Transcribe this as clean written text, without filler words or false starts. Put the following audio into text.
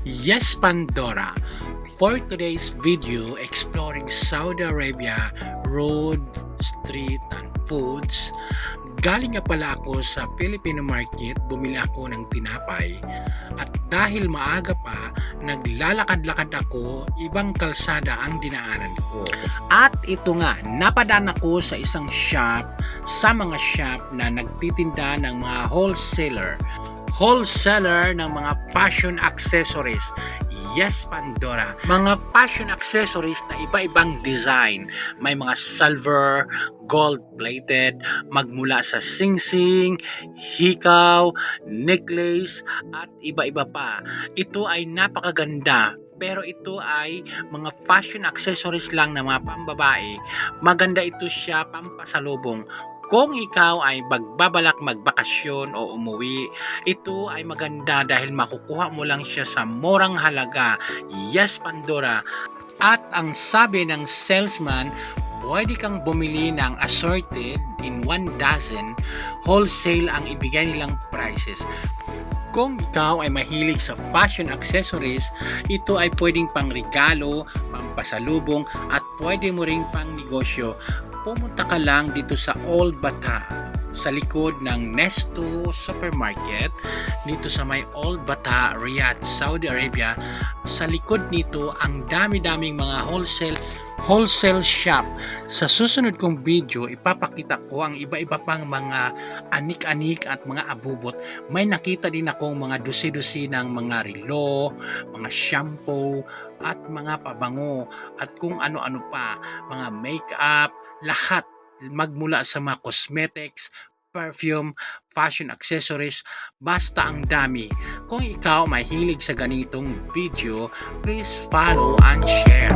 Yes, Pandora. For today's video, exploring Saudi Arabia road, street, and foods. Galing nga pala ako sa Filipino market, bumili ako ng tinapay. At dahil maaga pa, naglalakad-lakad ako, ibang kalsada ang dinaanan ko. At ito nga, napadaan ako sa isang shop, sa mga shop na nagtitinda ng mga wholesaler ng mga fashion accessories. Yes, Pandora. Mga fashion accessories na iba-ibang design. May mga silver, gold-plated, magmula sa singsing, hikaw, necklace, at iba-iba pa. Ito ay napakaganda. Pero ito ay mga fashion accessories lang na mga pambabae. Maganda ito siya pampasalubong. Kung ikaw ay magbabalak magbakasyon o umuwi, ito ay maganda dahil makukuha mo lang siya sa murang halaga. Yes, Pandora. At ang sabi ng salesman, pwede kang bumili ng assorted in 1 dozen, wholesale ang ibigay nilang prices. Kung ikaw ay mahilig sa fashion accessories, ito ay pwedeng pang regalo, pampasalubong, at pwede mo ring pang negosyo. Pumunta ka lang dito sa Old Bata, sa likod ng Nesto Supermarket, dito sa may Old Bata, Riyadh, Saudi Arabia. Sa likod nito, ang dami-daming mga wholesale shop. Sa susunod kong video, ipapakita ko ang iba-iba pang mga anik-anik at mga abubot. May nakita din akong mga dusi-dusi ng mga relo, mga shampoo, at mga pabango, at kung ano-ano pa, mga makeup, lahat magmula sa mga cosmetics, perfume, fashion accessories, basta ang dami. Kung ikaw mahilig sa ganitong video, please follow and share.